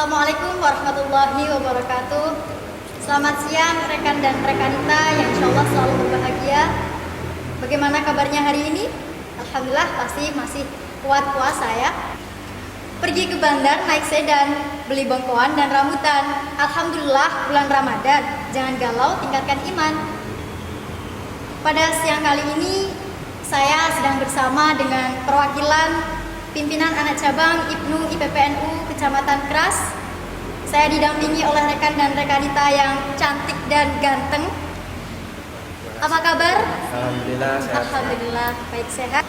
Assalamualaikum warahmatullahi wabarakatuh. Selamat siang rekan dan rekanita yang insya Allah selalu berbahagia. Bagaimana kabarnya hari ini? Alhamdulillah pasti masih kuat puasa ya. Pergi ke bandar naik sedan, beli bongkoan dan rambutan. Alhamdulillah bulan Ramadan, jangan galau, tingkatkan iman. Pada siang kali ini saya sedang bersama dengan perwakilan pimpinan anak cabang IPNU IPPNU Kecamatan Kras. Saya didampingi oleh rekan dan rekanita yang cantik dan ganteng. Apa kabar? Alhamdulillah sehat. Alhamdulillah baik sehat.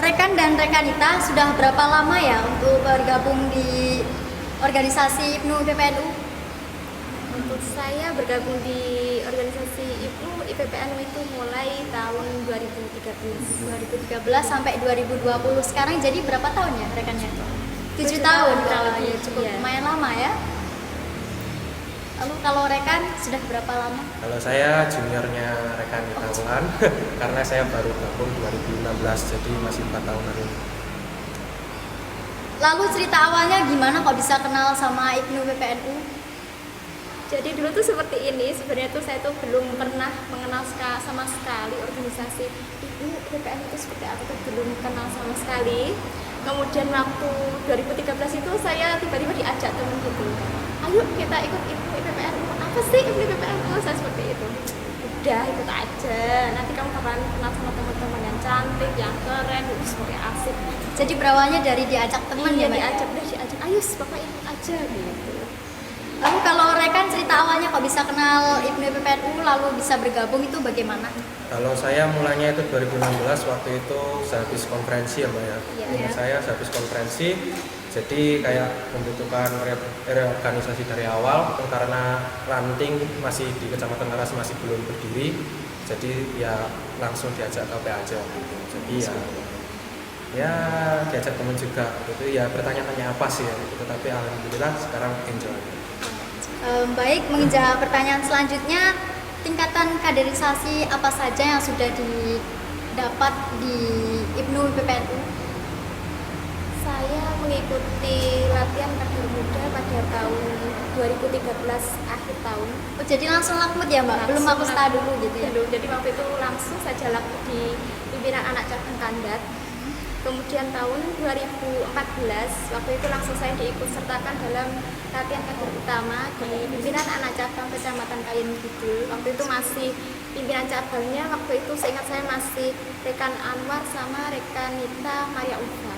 Rekan dan rekanita sudah berapa lama ya untuk bergabung di organisasi IPNU IPPNU? Untuk saya bergabung di organisasi IPNU IPPNU itu mulai tahun 2013 sampai 2020. Sekarang jadi berapa tahun ya rekannya? 7 tahun kurang lebih. Cukup Iya. lumayan lama ya. Lalu kalau rekan sudah berapa lama? Kalau saya juniornya rekan Wulan karena saya baru gabung 2016, jadi masih 4 tahunan ini. Lalu cerita awalnya gimana kok bisa kenal sama IPNU IPPNU? Jadi dulu tuh seperti ini, sebenarnya tuh saya tuh belum pernah mengenal sama sekali organisasi IPNU IPPNU itu seperti apa tuh, belum kenal sama sekali. Kemudian waktu 2013 itu saya tiba-tiba diajak temen gitu, ayo kita ikut IPNU IPPNU. Apa sih IPNU IPPNU? Saya seperti itu. Udah ikut aja, nanti kamu bakalan kenal sama teman-teman yang cantik, yang keren, semuanya asik. Jadi berawalnya dari diajak temen Iya, ya, Mbak? diajak, ayo bapak ikut aja gitu. Lalu kalau rekan cerita awalnya kok bisa kenal IPNU IPPNU lalu bisa bergabung itu bagaimana? Kalau saya mulanya itu 2016, waktu itu sehabis konferensi ya Mbak ya. Iya. Ingat saya sehabis konferensi, jadi kayak membutuhkan reorganisasi dari awal karena ranting masih di Kecamatan Kras masih belum berdiri, jadi ya langsung diajak ke PAJ gitu. Jadi ya diajak teman juga gitu, ya bertanya-tanya apa sih ya gitu, tapi alhamdulillah sekarang enjoy. Baik, menginjak pertanyaan selanjutnya, tingkatan kaderisasi apa saja yang sudah didapat di IPNU IPPNU? Saya mengikuti latihan kader muda pada tahun 2013 akhir tahun. Oh, jadi langsung lakmut ya Mbak? Belum Langsung makusta dulu gitu ya? Jadi waktu itu langsung saja lakmut di pimpinan anak cabang Kandat. Kemudian tahun 2014 waktu itu langsung saya diikut sertakan dalam latihan kader utama di pimpinan anak cabang Kecamatan Kayen Kidul. Waktu itu masih pimpinan cabangnya, waktu itu seingat saya masih rekan Anwar sama rekan Nita Maria Ufa.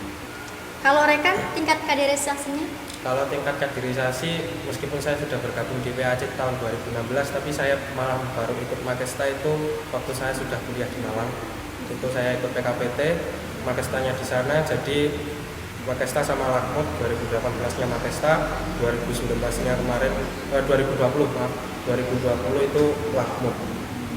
Kalau rekan tingkat kaderisasinya? Kalau tingkat kaderisasi, meskipun saya sudah bergabung di PAC tahun 2016, tapi saya malah baru ikut Makesta itu waktu saya sudah kuliah di Malang. Itu saya ikut PKPT, Makestanya di sana, jadi Makesta sama Lakmut 2018-nya Makesta, 2019-nya kemarin 2020 itu Lakmut.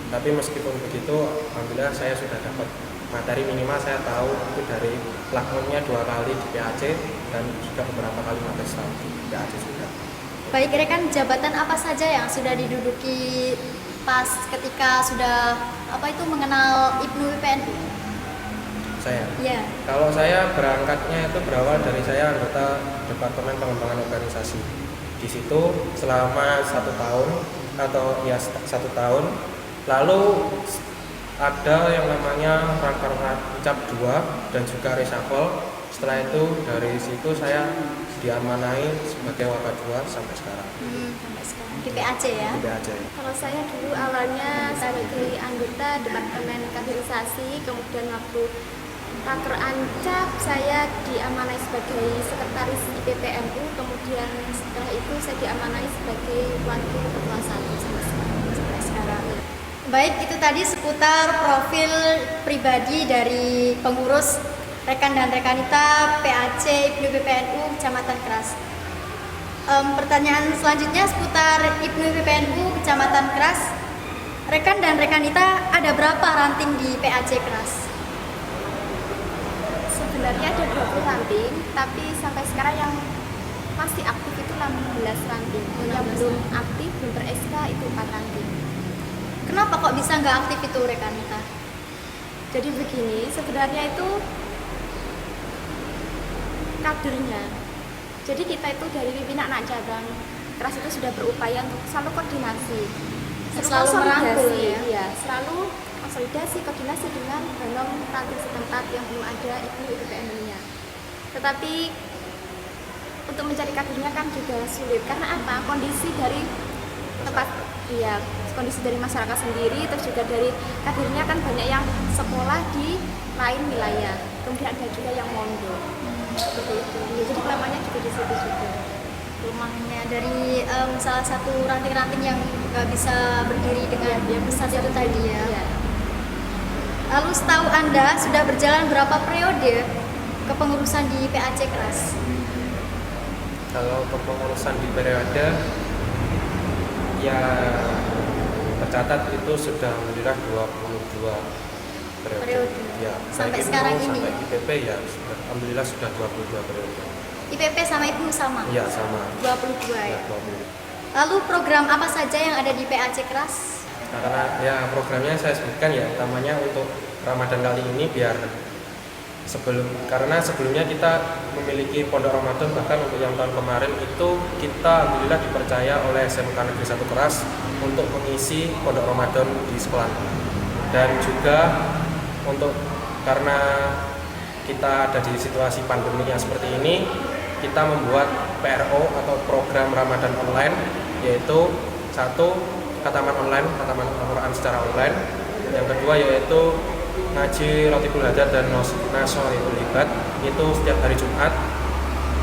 Tapi meskipun begitu, alhamdulillah saya sudah dapat materi minimal, saya tahu itu dari Lakmutnya 2 kali di PAC dan sudah beberapa kali Makesta di PAC juga. Baik rekan, jabatan apa saja yang sudah diduduki pas ketika sudah mengenal IPNU IPPNU? Saya. Ya. Kalau saya berangkatnya itu berawal dari saya anggota Departemen Pengembangan Organisasi. Di situ selama 1 tahun atau ya 1 tahun. Lalu ada yang namanya Rancap 2 dan juga reshuffle. Setelah itu dari situ saya diamanai sebagai Wakadua sampai sekarang. Sampai sekarang di PAC ya? Di PAC. Kalau saya dulu awalnya sebagai anggota Departemen Kaderisasi, kemudian waktu Raker Ancap saya diamanai sebagai sekretaris IPPNU, kemudian setelah itu saya diamanai sebagai wakil ketua 1 sampai sekarang. Baik, itu tadi seputar profil pribadi dari pengurus rekan dan rekanita PAC IPNU IPPNU Kecamatan Kras. Pertanyaan selanjutnya seputar IPNU IPPNU Kecamatan Kras. Rekan dan rekanita ada berapa ranting di PAC Kras? Sebenarnya ada 20 ranting, tapi sampai sekarang yang masih aktif itu 16 ranting. Yang belum aktif, belum ber-SK itu 4 ranting. Kenapa kok bisa nggak aktif itu rekanita? Jadi begini, sebenarnya itu kadernya Jadi kita itu dari pimpinan anak cabang keras itu sudah berupaya untuk selalu koordinasi, Selalu merangkul ya? Iya, selalu konsolidasi, koordinasi dengan Banom ranting setempat yang belum ada itu IPPN-nya. Tetapi untuk mencari kadernya kan juga sulit, karena apa? Kondisi dari tempat, iya, kondisi dari masyarakat sendiri, terus juga dari kadernya kan banyak yang sekolah di lain wilayah, kemudian ada juga yang mondok, seperti itu. Ya, jadi kelemahannya juga di situ juga. Rumahnya dari salah satu ranting-ranting yang nggak bisa berdiri dengan yang besar itu tadi ya. Iya. Lalu setahu Anda sudah berjalan berapa periode kepengurusan di PAC Keras? Kalau kepengurusan di periode ya tercatat itu sudah alhamdulillah 22 periode. Ya, Sampai baik sekarang itu, ini? sampai IPP ya alhamdulillah sudah 22 periode. IPP sama Ibu sama? Iya sama. 22 Ya, ya. 20. Lalu program apa saja yang ada di PAC Keras? Nah, karena ya programnya saya sebutkan ya, utamanya untuk Ramadan kali ini biar karena sebelumnya kita memiliki pondok Ramadan, bahkan untuk yang tahun kemarin itu kita alhamdulillah dipercaya oleh SMK Negeri 1 Keras untuk mengisi pondok Ramadan di sekolah. Dan juga karena kita ada di situasi pandemi yang seperti ini, kita membuat PRO atau program Ramadan online, yaitu satu khataman online, khataman Al-Quran secara online. Yang kedua yaitu ngaji Rotibul Hajat dan Nasolihul Ibad, itu setiap hari Jumat.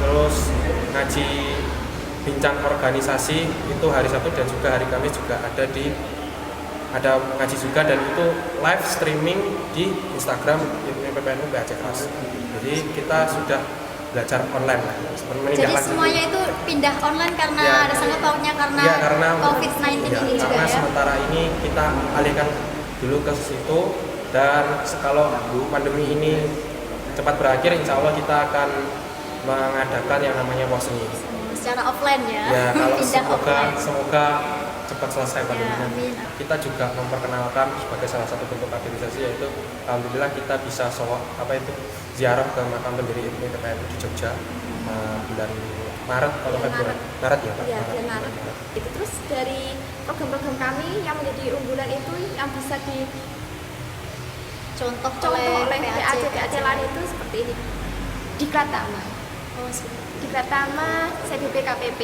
Terus ngaji bincang organisasi itu hari Sabtu, dan juga hari Kamis juga ada ngaji juga, dan itu live streaming di Instagram PPNU PAC Keras. Jadi kita sudah belajar online lah. Jadi semuanya itu pindah online karena ya, ada sangkut pautnya karena COVID-19 ya, ini juga karena ya. sementara ini kita alihkan dulu ke situ, dan kalau pandemi ini cepat berakhir, insya Allah kita akan mengadakan yang namanya wasni. Secara offline ya. Ya, kalau Pindah offline. semoga cepat selesai pandemi. Ya, amin. Kita juga memperkenalkan sebagai salah satu bentuk kaderisasi, yaitu alhamdulillah kita bisa ziarah ke makam pendiri IPPNU di Jogja bulan Maret atau Februari. Maret ya Pak? Iya, bulan Maret. Itu terus dari program-program kami yang menjadi unggulan itu yang bisa Contoh oleh PAC PAC lain itu seperti ini. Diklat Tama. Oh, seperti itu. Diklat Tama CBP KPP.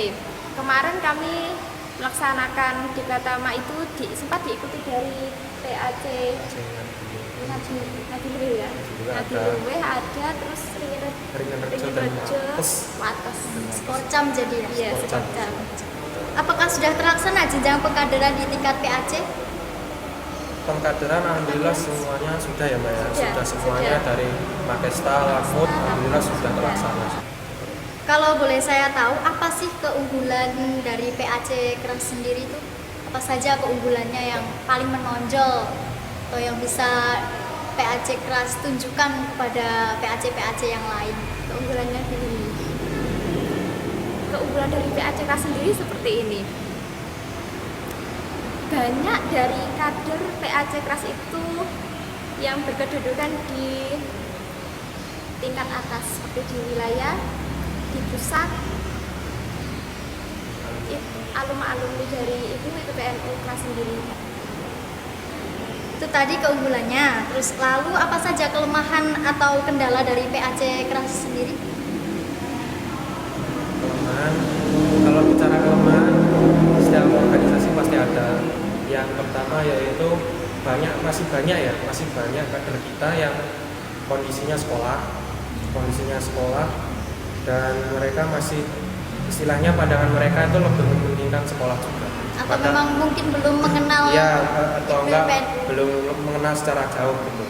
Kemarin kami melaksanakan Diklat Tama itu sempat diikuti dari PAC Nadiluwe ya. Nadiluwe ada, terus Ringan Rejo dan Wates. Sporcam jadi ya. Iya, Sporcam. Sporcam. Apakah sudah terlaksana jenjang pengkaderan di tingkat PAC? Pengkaderan alhamdulillah semuanya sudah ya Mbak ya. Sudah, Semuanya sudah. dari Makesta, Lafut alhamdulillah sudah terlaksana. Kalau boleh saya tahu, apa sih keunggulan dari PAC Keras sendiri itu? Apa saja keunggulannya yang paling menonjol atau yang bisa PAC Keras tunjukkan kepada PAC-PAC yang lain? Keunggulannya begini. Keunggulan dari PAC Keras sendiri seperti ini. Banyak dari kader PAC Keras itu yang berkedudukan di tingkat atas, seperti di wilayah, di pusat, alumni dari itu PPNU Keras sendiri. Itu tadi keunggulannya. Terus lalu apa saja kelemahan atau kendala dari PAC Keras sendiri? Kelemahan, kalau bicara kelemahan, setiap organisasi pasti ada. Yang pertama yaitu masih banyak kader kita yang kondisinya sekolah, dan mereka masih, istilahnya pandangan mereka itu lebih mementingkan sekolah juga. Atau memang mungkin belum mengenal atau enggak PPNU. belum mengenal secara jauh gitu.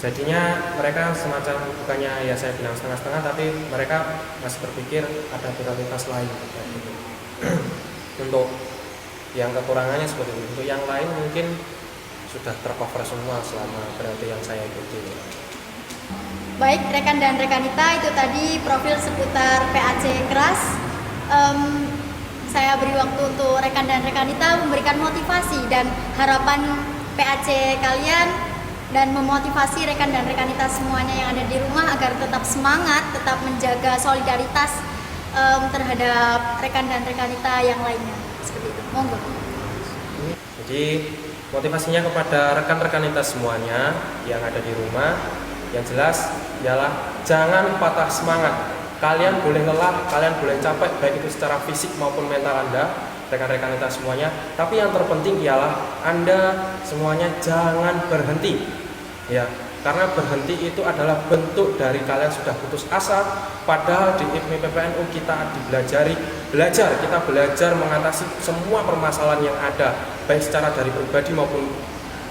Jadinya mereka semacam, bukannya ya saya bilang setengah-setengah, tapi mereka masih berpikir ada prioritas lain gitu. Untuk yang kekurangannya seperti itu. Untuk yang lain mungkin sudah tercover semua selama periode yang saya ikuti. Baik rekan dan rekanita, itu tadi profil seputar PAC Keras. Saya beri waktu untuk rekan dan rekanita memberikan motivasi dan harapan PAC kalian, dan memotivasi rekan dan rekanita semuanya yang ada di rumah agar tetap semangat, tetap menjaga solidaritas terhadap rekan dan rekanita yang lainnya seperti itu. Monggo. Jadi motivasinya kepada rekan-rekan kita semuanya yang ada di rumah, yang jelas ialah jangan patah semangat. Kalian boleh lelah, kalian boleh capek, baik itu secara fisik maupun mental Anda, rekan-rekan kita semuanya. Tapi yang terpenting ialah Anda semuanya jangan berhenti. Ya, karena berhenti itu adalah bentuk dari kalian sudah putus asa. Padahal di IPMI PPNU kita kita belajar mengatasi semua permasalahan yang ada, baik secara dari pribadi maupun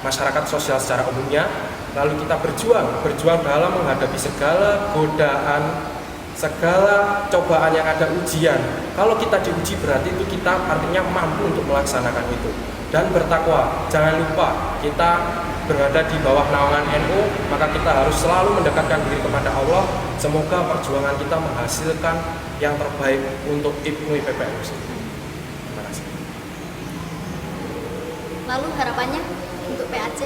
masyarakat sosial secara umumnya. Lalu kita berjuang dalam menghadapi segala godaan, segala cobaan yang ada, ujian. Kalau kita diuji berarti itu kita artinya mampu untuk melaksanakan itu. Dan bertakwa, jangan lupa kita berada di bawah naungan NU, maka kita harus selalu mendekatkan diri kepada Allah. Semoga perjuangan kita menghasilkan yang terbaik untuk IPMI PPNU sendiri. Terima kasih. Lalu harapannya untuk PAC?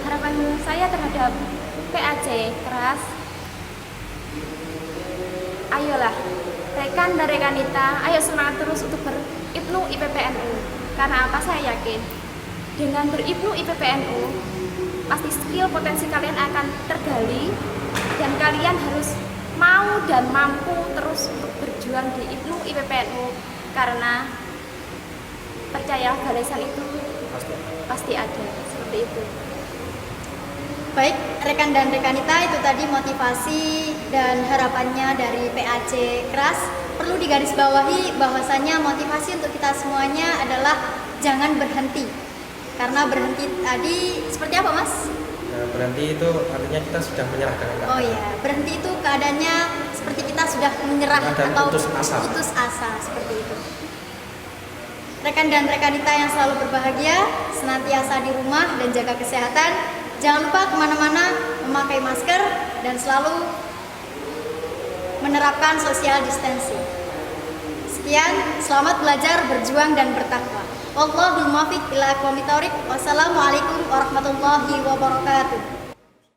Harapan saya terhadap PAC keras, ayolah rekan dan rekanita, ayo semangat terus untuk berIPNU IPPNU. Karena apa? Saya yakin dengan berIPNU IPPNU pasti skill potensi kalian akan tergali dan kalian harus mau dan mampu terus untuk berjuang di IPNU IPPNU, karena percaya balasan itu pasti ada, seperti itu. Baik, rekan dan rekanita, itu tadi motivasi dan harapannya dari PAC Keras. Perlu digarisbawahi bahwasannya motivasi untuk kita semuanya adalah jangan berhenti. Karena berhenti tadi seperti apa, Mas? Nah, berhenti itu artinya kita sudah menyerah dengan keadaan. Oh iya, berhenti itu keadaannya seperti kita sudah menyerah atau putus asa seperti itu. Rekan dan rekanita yang selalu berbahagia, senantiasa di rumah dan jaga kesehatan. Jangan lupa kemana-mana memakai masker dan selalu menerapkan social distancing. Sekian, selamat belajar, berjuang dan bertakwa. Wallahul muwaffiq ila aqwamit thoriq. Wassalamualaikum warahmatullahi wabarakatuh.